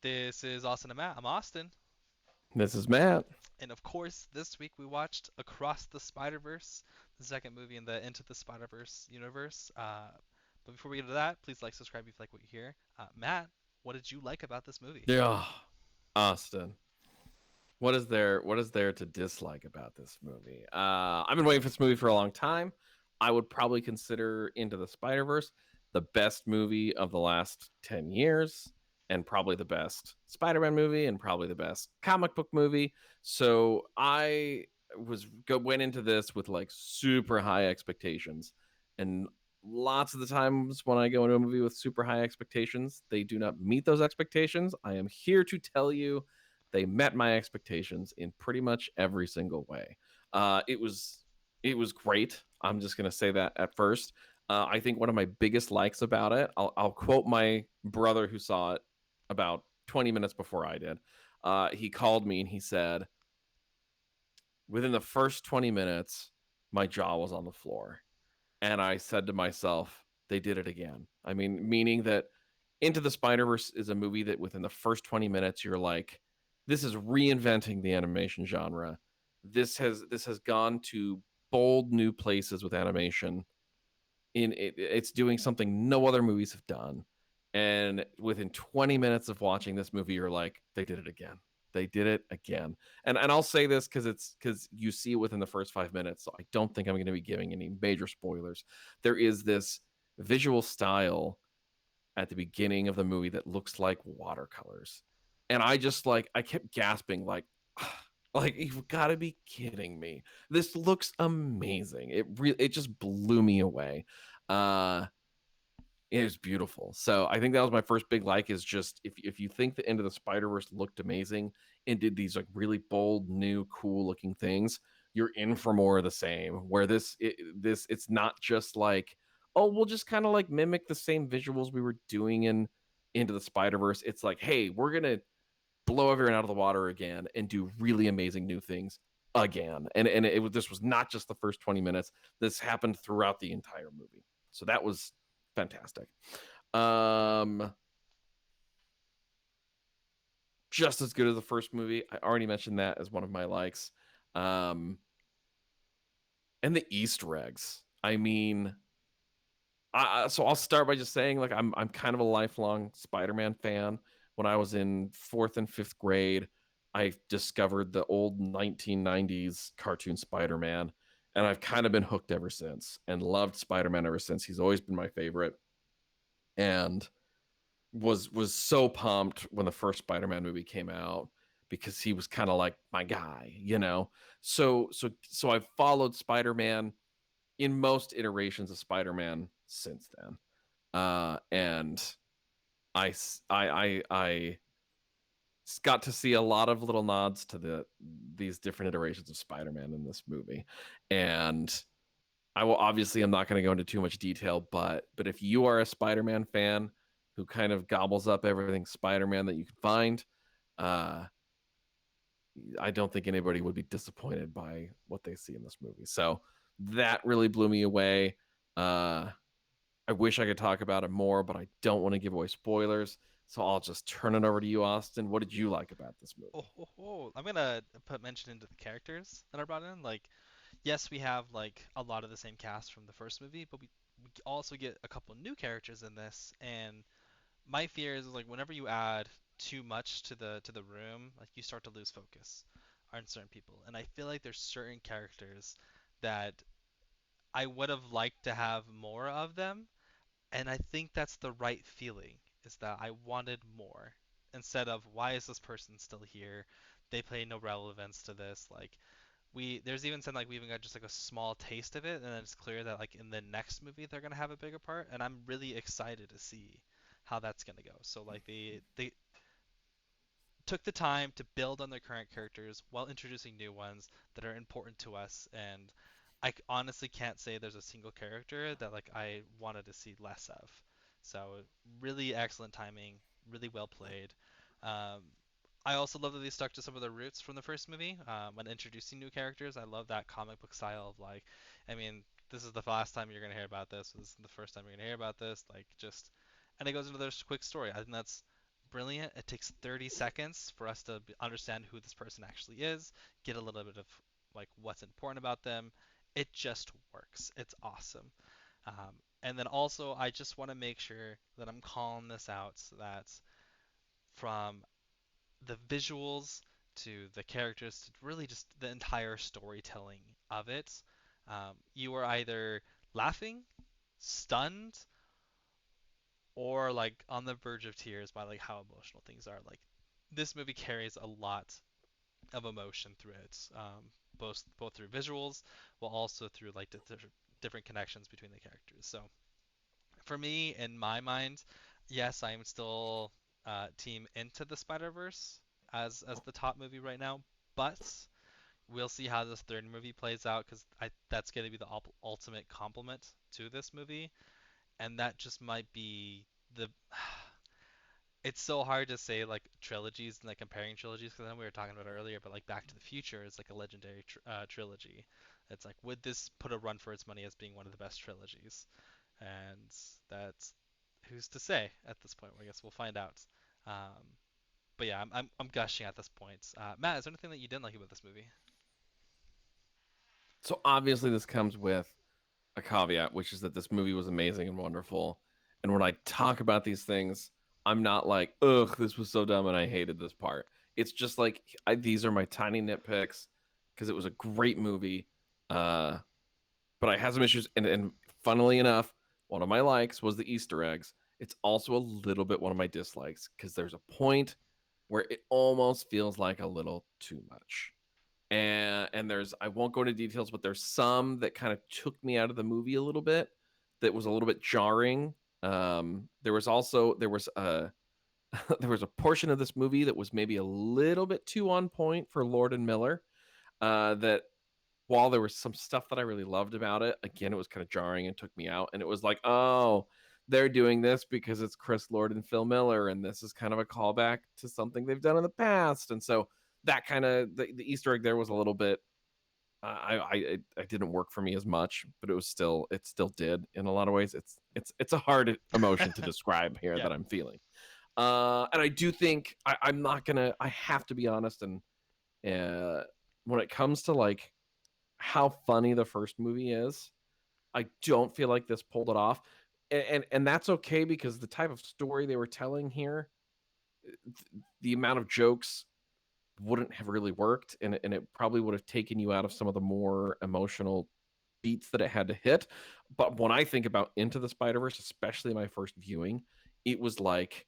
This is Austin and Matt. I'm Austin. This is Matt. And of course, this week we watched Across the Spider-Verse, the second movie in the Into the Spider-Verse universe. But before we get into that, please like, subscribe if you like what you hear. Matt, what did you like about this movie? Yeah, Austin. What is there to dislike about this movie? I've been waiting for this movie for a long time. I would probably consider Into the Spider-Verse the best movie of the last 10 years, and probably the best Spider-Man movie, and probably the best comic book movie. So I went into this with like super high expectations, and lots of the times when I go into a movie with super high expectations, they do not meet those expectations. I am here to tell you they met my expectations in pretty much every single way. It was great. I'm just gonna say that at first. I think one of my biggest likes about it. I'll quote my brother who saw it about 20 minutes before I did. He called me and he said, within the first 20 minutes, my jaw was on the floor, and I said to myself, they did it again. I mean, meaning that Into the Spider Verse is a movie that within the first 20 minutes, you're like, this is reinventing the animation genre. This has gone to bold new places with animation. It's doing something no other movies have done. And within 20 minutes of watching this movie, you're like, they did it again. They did it again. And I'll say this because you see it within the first 5 minutes. So I don't think I'm going to be giving any major spoilers. There is this visual style at the beginning of the movie that looks like watercolors. And I just like I kept gasping like you've got to be kidding me. This looks amazing. It just blew me away. Uh it was beautiful. So I think that was my first big like is just if you think the end of the Spider-Verse looked amazing and did these like really bold, new, cool looking things, you're in for more of the same. Where it's not just like, oh, we'll just kind of like mimic the same visuals we were doing in Into the Spider-Verse. It's like, hey, we're gonna blow everyone out of the water again and do really amazing new things again. And this was not just the first 20 minutes. This happened throughout the entire movie. So that was fantastic. Um, just as good as the first movie. I already mentioned that as one of my likes. Um, and the Easter eggs. I mean, so I'll start by just saying, like, I'm kind of a lifelong Spider-Man fan. When I was in fourth and fifth grade, I discovered the old 1990s cartoon Spider-Man, and I've kind of been hooked ever since, and loved Spider-Man ever since. He's always been my favorite, and was so pumped when the first Spider-Man movie came out because he was kind of like my guy. So I've followed Spider-Man in most iterations of Spider-Man since then. And I got to see a lot of little nods to these different iterations of Spider-Man in this movie. And I'm not going to go into too much detail, but if you are a Spider-Man fan who kind of gobbles up everything Spider-Man that you can find, uh, I don't think anybody would be disappointed by what they see in this movie. So that really blew me away. Uh, I wish I could talk about it more, but I don't want to give away spoilers. So I'll just turn it over to you, Austin. What did you like about this Oh, movie? ho, ho. I'm gonna put mention into the characters that are brought in. Like, yes, we have like a lot of the same cast from the first movie, but we also get a couple new characters in this. And my fear is like whenever you add too much to the room, like you start to lose focus on certain people. And I feel like there's certain characters that I would have liked to have more of them, and I think that's the right feeling, is that I wanted more instead of why is this person still here? They play no relevance to this. Like there's even some like we even got just like a small taste of it, and then it's clear that like in the next movie they're gonna have a bigger part, and I'm really excited to see how that's gonna go. So like they took the time to build on their current characters while introducing new ones that are important to us, and honestly can't say there's a single character that like I wanted to see less of. So really excellent timing, really well played. Um, I also love that they stuck to some of the roots from the first movie when introducing new characters. I love that comic book style of like, I mean, this is the last time you're gonna hear about this. This is the first time you're gonna hear about this. Like just, and it goes into this quick story. I think that's brilliant. It takes 30 seconds for us to understand who this person actually is, get a little bit of like what's important about them. It just works. It's awesome. And then also, I just want to make sure that I'm calling this out so that from the visuals to the characters to really just the entire storytelling of it, you are either laughing, stunned, or like on the verge of tears by like how emotional things are. Like this movie carries a lot of emotion through it, both through visuals, while also through like the different connections between the characters. So for me, in my mind, yes, I am still team Into the Spider-Verse as the top movie right now, but we'll see how this third movie plays out because I that's going to be the ultimate complement to this movie, and that just might be the it's so hard to say like trilogies and like comparing trilogies because then we were talking about it earlier, but like Back to the Future is like a legendary trilogy. It's like would this put a run for its money as being one of the best trilogies? And that's who's to say at this point. I guess we'll find out. Um, but yeah, I'm gushing at this point. Matt, is there anything that you didn't like about this movie? So obviously this comes with a caveat, which is that this movie was amazing and wonderful. And when I talk about these things, I'm not like, ugh, this was so dumb and I hated this part. It's just like these are my tiny nitpicks because it was a great movie. Uh, but I had some issues, and funnily enough, one of my likes was the Easter eggs. It's also a little bit one of my dislikes because there's a point where it almost feels like a little too much. And there's I won't go into details, but there's some that kind of took me out of the movie a little bit. That was a little bit jarring. There was a there was a portion of this movie that was maybe a little bit too on point for Lord and Miller. That while there was some stuff that I really loved about it, again, it was kind of jarring and took me out. And it was like, oh, they're doing this because it's Chris Lord and Phil Miller, and this is kind of a callback to something they've done in the past. And so that kind of the Easter egg there was a little bit. I didn't work for me as much, but it still did in a lot of ways. It's a hard emotion to describe here Yeah. that I'm feeling. And I do think I'm not gonna. I have to be honest, and when it comes to like how funny the first movie is, I don't feel like this pulled it off. And that's okay because the type of story they were telling here, the amount of jokes wouldn't have really worked, and it probably would have taken you out of some of the more emotional beats that it had to hit. But when I think about Into the Spider-Verse, especially my first viewing, it was like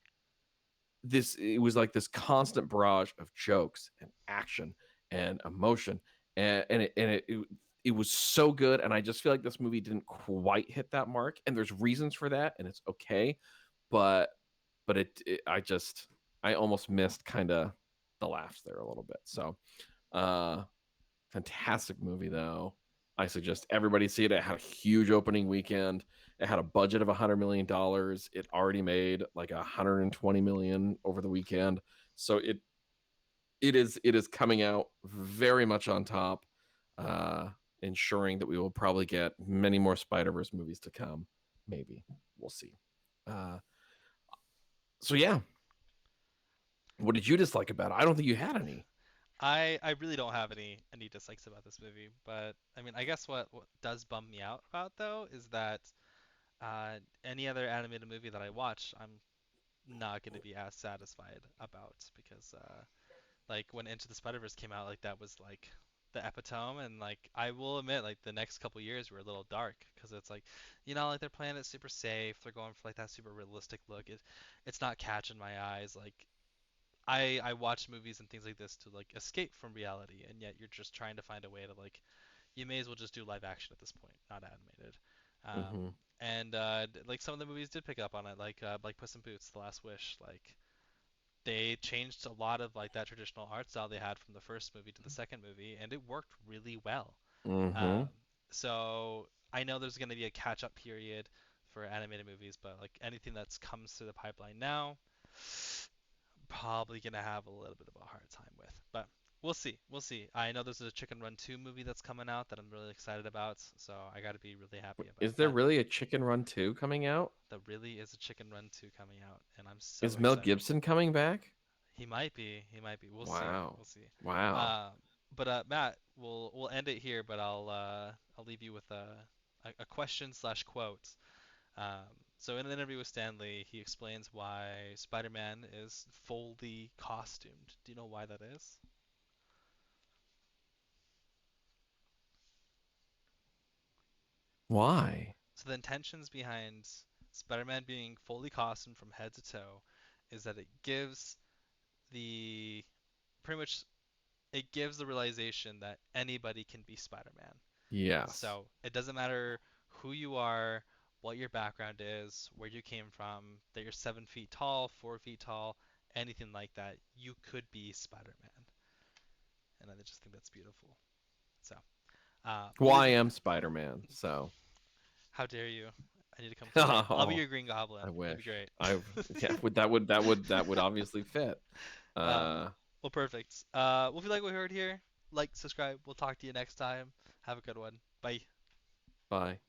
it was like this constant barrage of jokes and action and emotion, and it was so good. And I just feel like this movie didn't quite hit that mark, and there's reasons for that, and it's okay. but but I almost missed kind of the laughs there a little bit. So uh fantastic movie though. I suggest everybody see it. It had a huge opening weekend. It had a budget of $100 million. It already made like 120 million over the weekend. So it is coming out very much on top, uh, ensuring that we will probably get many more Spider-Verse movies to come. Maybe we'll see. Uh, so yeah, what did you dislike about it? I don't think you had any. I really don't have any dislikes about this movie, but I mean, I guess what does bum me out about though is that any other animated movie that I watch, I'm not going to be as satisfied about because like when Into the Spider-Verse came out, like that was like the epitome, and like I will admit, like the next couple years were a little dark because it's like, like they're playing it super safe, they're going for like that super realistic look. It's not catching my eyes. Like I watch movies and things like this to like escape from reality, and yet you're just trying to find a way to like you may as well just do live action at this point, not animated. Um, Mm-hmm. and like some of the movies did pick up on it, like Puss in Boots: The Last Wish. Like they changed a lot of like that traditional art style they had from the first movie to the second movie, and it worked really well. Mm-hmm. Um, so I know there's going to be a catch-up period for animated movies, but like anything that's comes through the pipeline now, probably gonna have a little bit of a hard time with. But We'll see. We'll see. I know there's a Chicken Run 2 movie that's coming out that I'm really excited about, so I got to be really happy about Is there that. really a Chicken Run 2 coming out? There really is a Chicken Run 2 coming out, and I'm so Is Mel excited. Gibson coming back? He might be. He might be. We'll see. Wow. We'll see. Wow. Uh, but Matt, we'll end it here, but I'll leave you with a question slash quote. Um, so in an interview with Stanley, he explains why Spider-Man is fully costumed. Do you know why that is? Why? So the intentions behind Spider-Man being fully costumed from head to toe is that the pretty much it gives the realization that anybody can be Spider-Man. Yes. So it doesn't matter who you are, what your background is, where you came from, that you're 7 feet tall, 4 feet tall, anything like that. You could be Spider-Man, and I just think that's beautiful. So Well, I am Spider-Man, so how dare you? I need to come clean. I'll be oh, your Green Goblin. I It'd be wish. great. I yeah, that would obviously fit. Um, Uh well, perfect. Well, if you like what we heard here, like, subscribe. We'll talk to you next time. Have a good one. Bye. bye.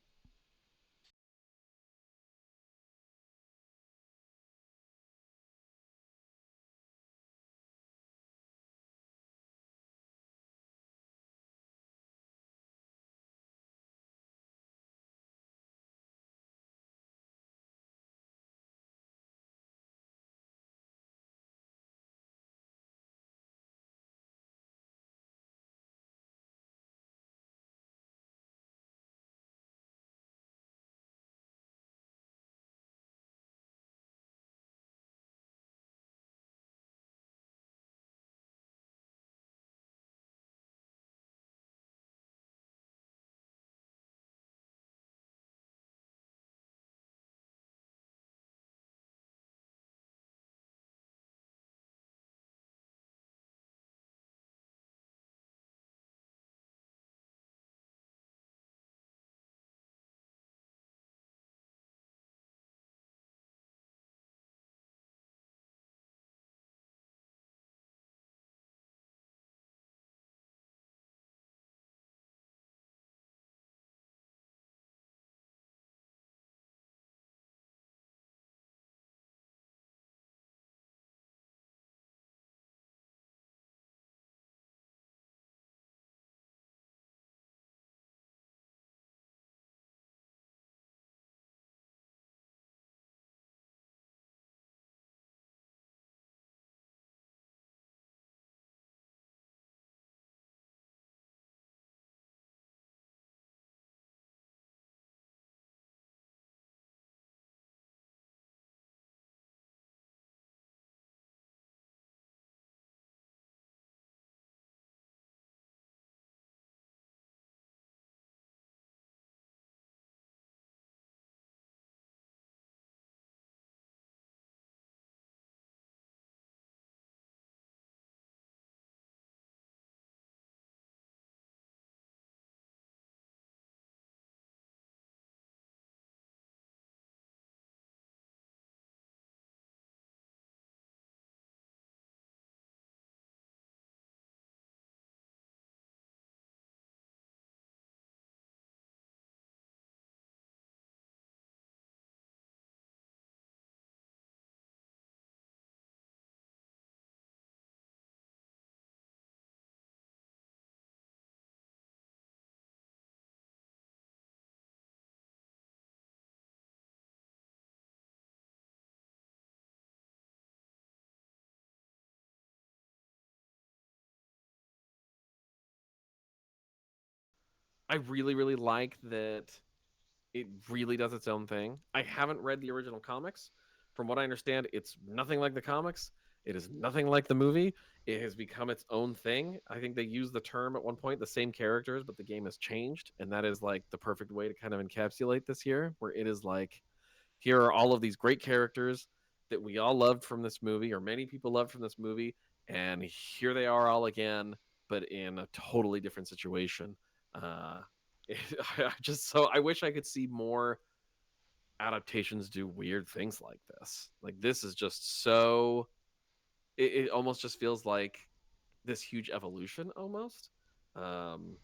I really really like that it really does its own thing. I haven't read the original comics. From what I understand, it's nothing like the comics. It is nothing like the movie. It has become its own thing. I think they used the term at one point, the same characters, but the game has changed. And that is like the perfect way to kind of encapsulate this here, where it is like, here are all of these great characters that we all loved from this movie, or many people loved from this movie. And here they are all again, but in a totally different situation. Uh, I just so I wish I could see more adaptations do weird things like this. Like this is just so it almost just feels like this huge evolution almost, um,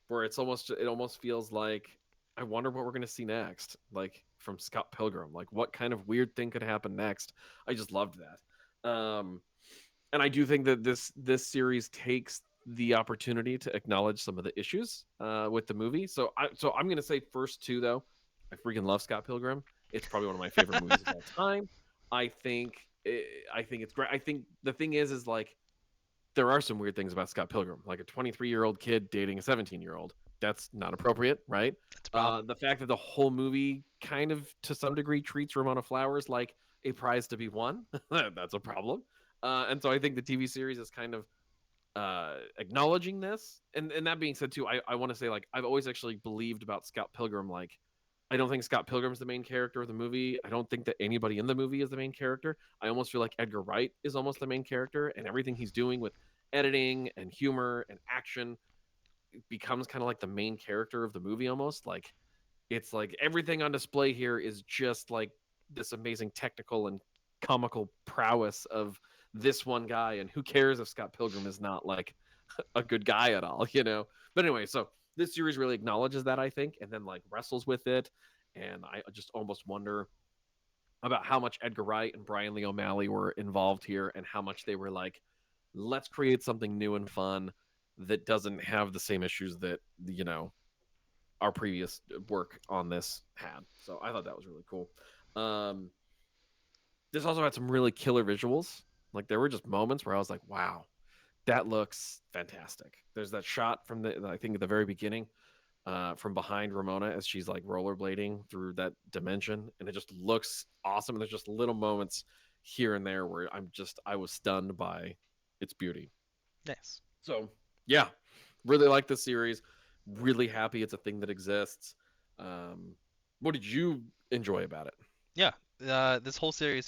where it almost feels like I wonder what we're gonna see next, like from Scott Pilgrim, like what kind of weird thing could happen next. I just loved that, and I do think that this series takes the opportunity to acknowledge some of the issues with the movie. So I'm gonna say first two though. I freaking love Scott Pilgrim. It's probably one of my favorite movies of all time. I think I think it's great. I think the thing is like there are some weird things about Scott Pilgrim, like a 23-year-old kid dating a 17-year-old. That's not appropriate, right? That's a problem. The fact that the whole movie kind of, to some degree, treats Ramona Flowers like a prize to be won, that's a problem. And so I think the TV series is kind of acknowledging this. And that being said, too, I want to say, like, I've always actually believed about Scott Pilgrim, like, I don't think Scott Pilgrim's the main character of the movie. I don't think that anybody in the movie is the main character. I almost feel like Edgar Wright is almost the main character, and everything he's doing with editing and humor and action becomes kind of like the main character of the movie almost. Like it's like everything on display here is just like this amazing technical and comical prowess of this one guy, and who cares if Scott Pilgrim is not like a good guy at all, you know? But anyway, so this series really acknowledges that, I think, and then like wrestles with it. And I just almost wonder about how much Edgar Wright and Brian Lee O'Malley were involved here, and how much they were like, let's create something new and fun that doesn't have the same issues that, you know, our previous work on this had. So I thought that was really cool. Um, this also had some really killer visuals. Like there were just moments where I was like, wow, that looks fantastic. There's that shot from I think at the very beginning, from behind Ramona as she's like rollerblading through that dimension, and it just looks awesome. And there's just little moments here and there where I was stunned by its beauty. Nice. So yeah, really like this series. Really happy it's a thing that exists. Um, what did you enjoy about it? Yeah. This whole series